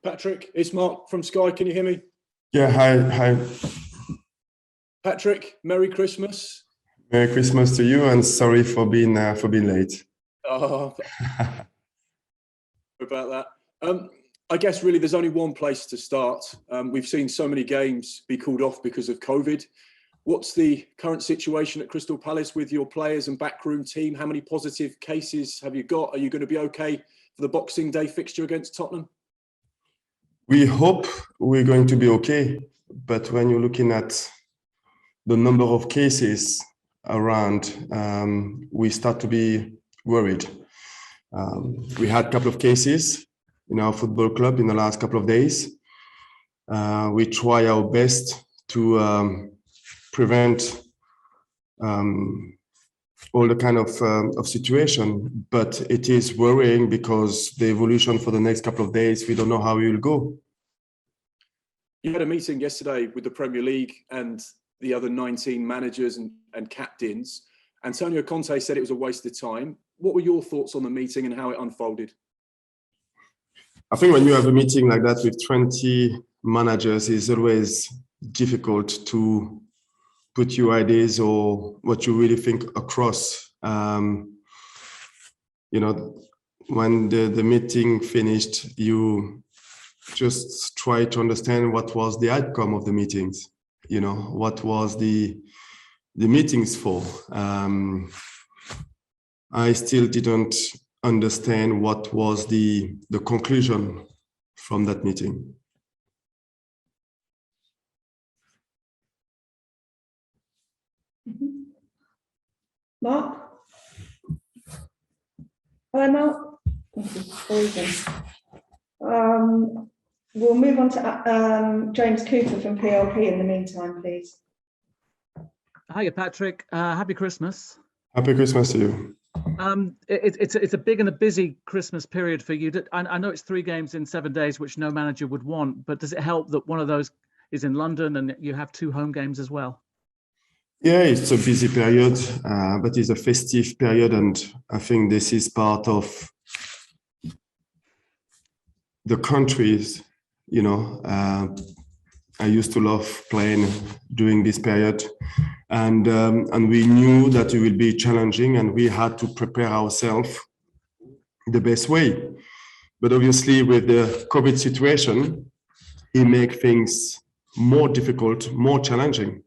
Patrick, it's Mark from Sky. Can you hear me? Yeah, hi. Patrick, Merry Christmas. Merry Christmas to you, and sorry for being late. Oh, about that. I guess really there's only one place to start. We've seen so many games be called off because of COVID. What's the current situation at Crystal Palace with your players and backroom team? How many positive cases have you got? Are you going to be okay for the Boxing Day fixture against Tottenham? We hope we're going to be okay, but when you're looking at the number of cases around, we start to be worried. We had a couple of cases in our football club in the last couple of days. We try our best to prevent all the kind of situation, but it is worrying because the evolution for the next couple of days, we don't know how it will go. You had a meeting yesterday with the Premier League and the other 19 managers and captains. Antonio Conte said it was a waste of time. What were your thoughts on the meeting and how it unfolded? I think when you have a meeting like that with 20 managers, it's always difficult to put your ideas or what you really think across. When the meeting finished, you just try to understand what was the outcome of the meetings. What was the meetings for. I still didn't understand what was the conclusion from that meeting. Mark? Hello, Mark. We'll move on to James Cooper from PLP in the meantime, please. Hiya, Patrick. Happy Christmas. Happy Christmas to you. It's a big and a busy Christmas period for you. I know it's 3 games in 7 days, which no manager would want, but does it help that one of those is in London and you have 2 home games as well? Yeah, it's a busy period, but it's a festive period, and I think this is part of the countries. I used to love playing during this period, and we knew that it will be challenging, and we had to prepare ourselves the best way. But obviously, with the COVID situation, it makes things more difficult, more challenging.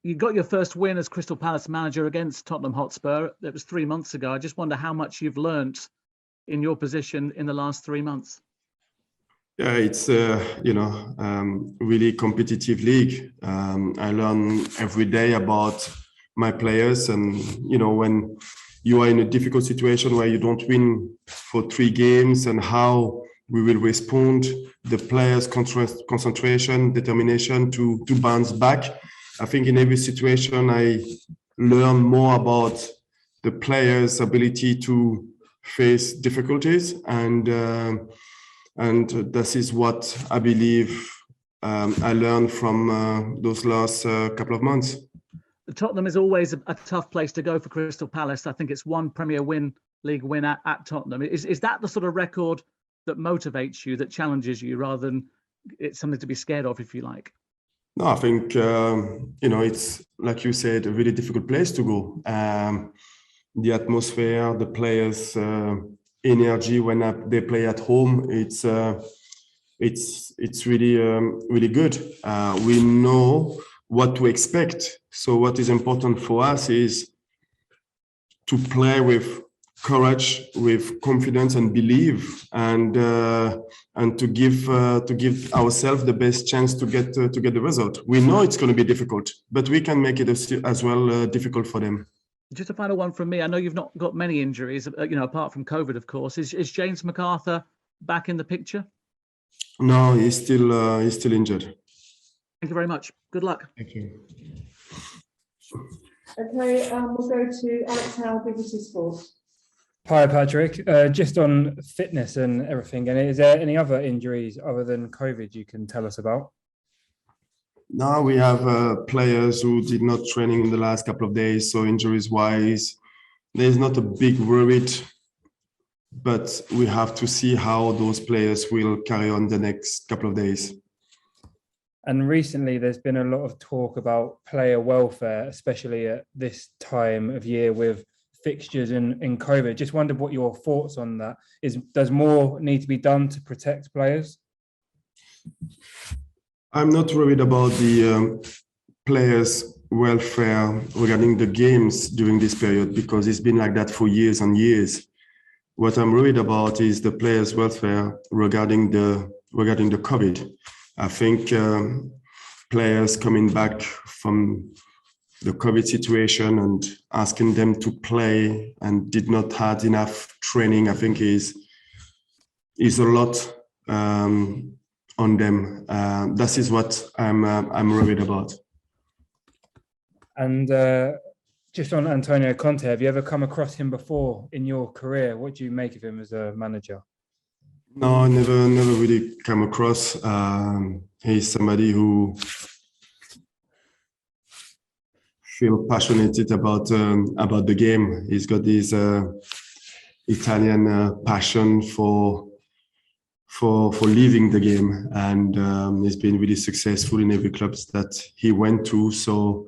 You got your first win as Crystal Palace manager against Tottenham Hotspur. That was 3 months ago. I just wonder how much you've learnt in your position in the last 3 months. Yeah, it's really competitive league. I learn every day about my players, and when you are in a difficult situation where you don't win for 3 games, and how we will respond, the players' concentration, determination to bounce back. I think in every situation I learn more about the players' ability to face difficulties, and this is what I believe I learned from those last couple of months. Tottenham is always a tough place to go for Crystal Palace. I think it's 1 Premier League win at Tottenham. Is that the sort of record that motivates you, that challenges you, rather than it's something to be scared of, if you like? No, I think, it's, like you said, a really difficult place to go. The atmosphere, the players' energy when they play at home, it's really, really good. We know what to expect. So what is important for us is to play with courage, with confidence and belief, and to give ourselves the best chance to get the result. We know it's going to be difficult, but we can make it as well difficult for them. Just a final one from me. I know you've not got many injuries, apart from COVID, of course. Is James McArthur back in the picture? No, he's still injured. Thank you very much. Good luck. Thank you. Okay, we'll go to Alex Howe, BBC Sports. Hi, Patrick. Just on fitness and everything, and is there any other injuries other than COVID you can tell us about? No, we have players who did not training in the last couple of days, so injuries-wise, there's not a big worry but we have to see how those players will carry on the next couple of days. And recently, there's been a lot of talk about player welfare, especially at this time of year with fixtures in COVID. Just wondered what your thoughts on that is. Does more need to be done to protect players? I'm not worried about the players' welfare regarding the games during this period, because it's been like that for years and years. What I'm worried about is the players' welfare regarding the COVID. I think players coming back from the COVID situation and asking them to play and did not have enough training, I think is a lot on them. That is what I'm worried about. And just on Antonio Conte, have you ever come across him before in your career? What do you make of him as a manager? No, I never really come across. He's somebody who feel passionate about the game. He's got this Italian passion for living the game, and he's been really successful in every club that he went to. So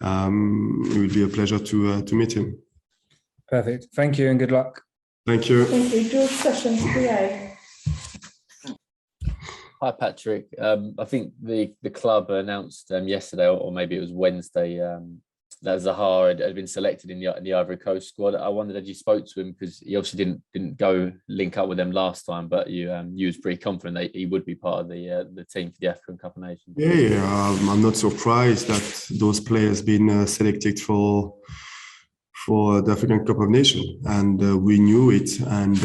it would be a pleasure to meet him. Perfect. Thank you and good luck. Thank you. George Sessions, PA. Hi, Patrick. I think the club announced yesterday, or maybe it was Wednesday, that Zaha had been selected in the Ivory Coast squad. I wondered, had you spoke to him, because he obviously didn't go link up with them last time, but you was pretty confident that he would be part of the team for the African Cup of Nations. Yeah, I'm not surprised that those players been selected for the African Cup of Nations, and we knew it, and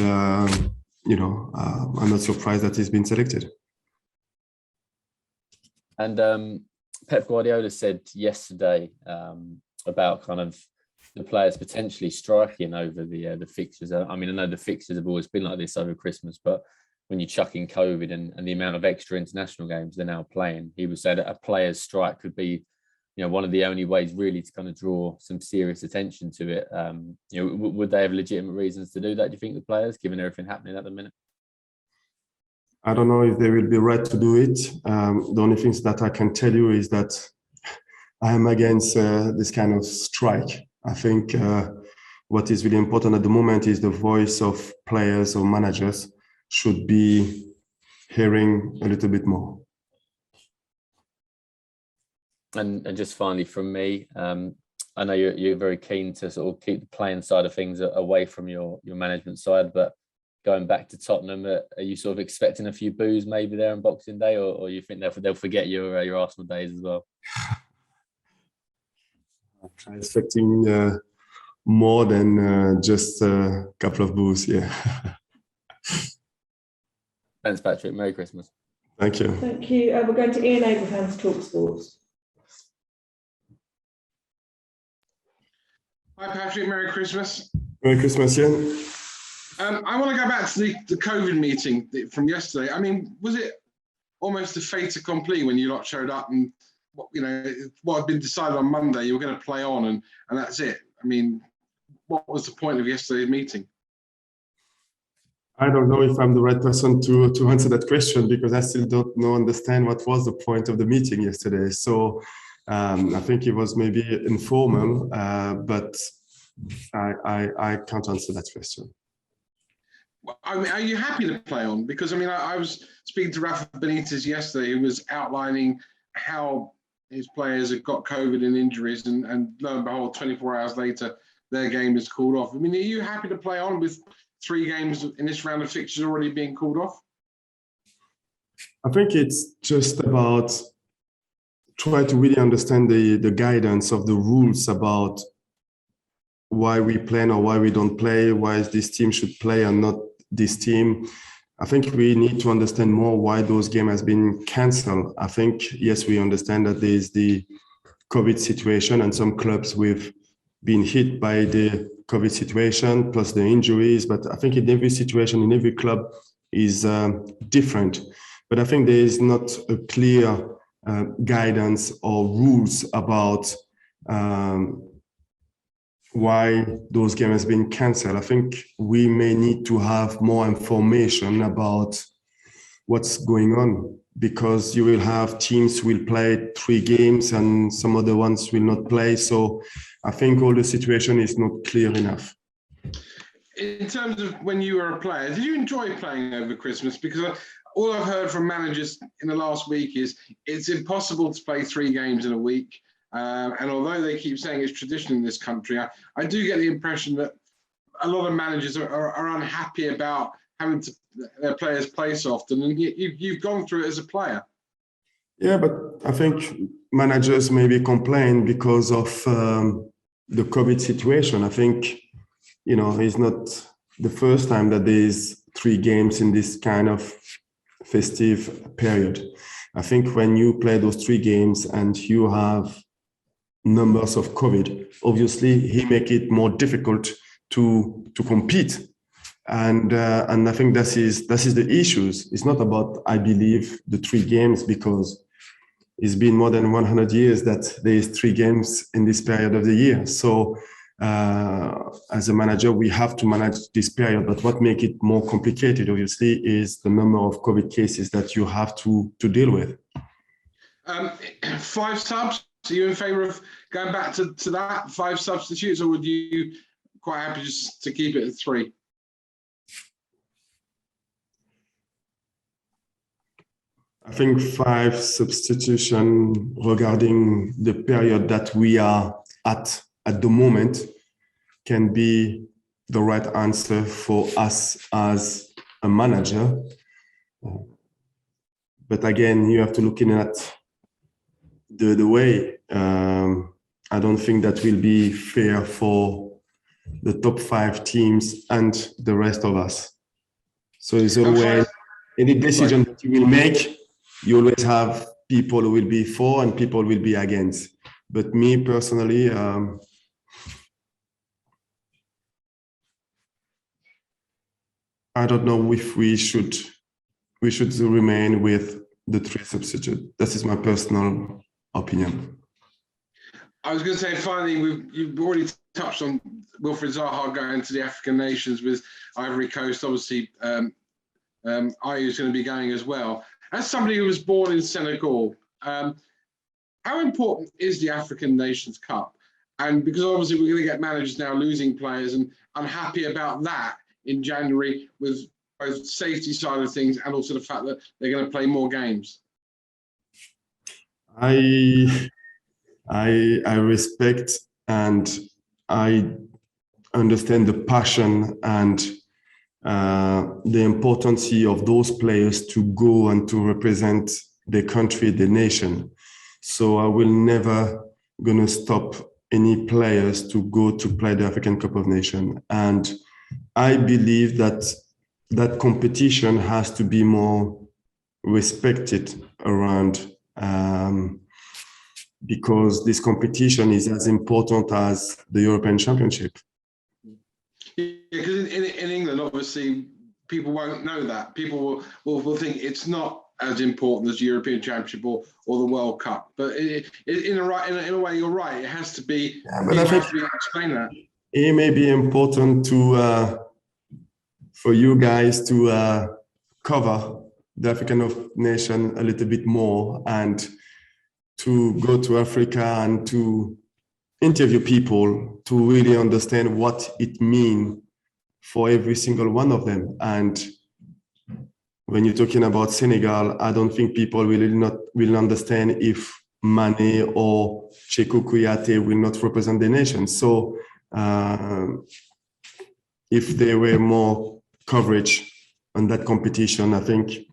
I'm not surprised that he's been selected. And Pep Guardiola said yesterday about kind of the players potentially striking over the fixtures. I mean, I know the fixtures have always been like this over Christmas, but when you chuck in COVID and the amount of extra international games they're now playing, he was saying that a player's strike could be, one of the only ways really to kind of draw some serious attention to it. Would they have legitimate reasons to do that, do you think, the players, given everything happening at the minute? I don't know if they will be right to do it. The only things that I can tell you is that I am against this kind of strike. I think what is really important at the moment is the voice of players or managers should be hearing a little bit more. And just finally from me, I know you're very keen to sort of keep the playing side of things away from your management side, but going back to Tottenham, are you sort of expecting a few boos maybe there on Boxing Day, or you think they'll forget your Arsenal days as well? I'm expecting more than just a couple of boos, yeah. Thanks, Patrick. Merry Christmas. Thank you. Thank you. We're going to Ian Abraham's Talk Sports. Hi, Patrick. Merry Christmas. Merry Christmas, Ian. I want to go back to the COVID meeting from yesterday. I mean, was it almost a fait accompli when you lot showed up and what had been decided on Monday, you were going to play on and that's it? I mean, what was the point of yesterday's meeting? I don't know if I'm the right person to answer that question, because I still don't understand what was the point of the meeting yesterday. So I think it was maybe informal, but I can't answer that question. I mean, are you happy to play on? Because, I mean, I was speaking to Rafa Benitez yesterday, who was outlining how his players have got COVID and injuries, and lo and behold, 24 hours later, their game is called off. I mean, are you happy to play on with 3 games in this round of fixtures already being called off? I think it's just about try to really understand the guidance of the rules about why we play or why we don't play, why this team should play and not this team. I think we need to understand more why those games has been cancelled. I think, yes, we understand that there is the COVID situation and some clubs with been hit by the COVID situation plus the injuries. But I think in every situation, in every club is different. But I think there is not a clear guidance or rules about why those games have been cancelled. I think we may need to have more information about what's going on, because you will have teams will play 3 games and some other ones will not play. So I think all the situation is not clear enough. In terms of when you were a player, did you enjoy playing over Christmas? Because all I've heard from managers in the last week is it's impossible to play 3 games in a week. And although they keep saying it's tradition in this country, I do get the impression that a lot of managers are unhappy about having their players play so often. And you've gone through it as a player. Yeah, but I think managers maybe complain because of the COVID situation. I think, it's not the first time that there's 3 games in this kind of festive period. I think when you play those 3 games and you have numbers of COVID, obviously he make it more difficult to compete. And I think that is the issues. It's not about, I believe, the 3 games, because it's been more than 100 years that there is 3 games in this period of the year. So as a manager, we have to manage this period. But what makes it more complicated, obviously, is the number of COVID cases that you have to deal with. 5 subs. Are you in favour of going back to that 5 substitutes, or would you quite happy just to keep it at 3? I think 5 substitution regarding the period that we are at the moment can be the right answer for us as a manager. But again, you have to look in at the way. I don't think that will be fair for the top 5 teams and the rest of us. So it's always any decision that you will make, you always have people who will be for and people will be against. But me personally, I don't know if we should remain with the 3 substitutes. That is my personal opinion. I was going to say, finally, you've already touched on Wilfried Zaha going to the African nations with Ivory Coast. Obviously, Ayew is going to be going as well. As somebody who was born in Senegal, how important is the African Nations Cup? And because obviously we're going to get managers now losing players, and I'm happy about that in January with both safety side of things and also the fact that they're going to play more games. I respect and I understand the passion and the importance of those players to go and to represent the country, the nation. So I will never gonna stop any players to go to play the African Cup of Nations. And I believe that that competition has to be more respected around, because this competition is as important as the European Championship. Yeah, because in England, obviously, people won't know that. People will think it's not as important as the European Championship or the World Cup. But in a way, you're right. It has to be. Yeah, but I think explain that. It may be important to for you guys to cover the African nation a little bit more and to go to Africa and to interview people to really understand what it means for every single one of them. And when you're talking about Senegal, I don't think people will understand if Mane or Cheikhou Kouyaté will not represent the nation. So if there were more coverage on that competition, I think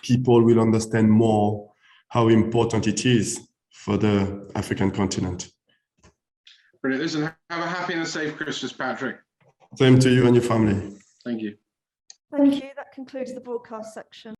people will understand more how important it is for the African continent. Brilliant. Listen, have a happy and a safe Christmas, Patrick. Same to you and your family. Thank you. Thank you. That concludes the broadcast section.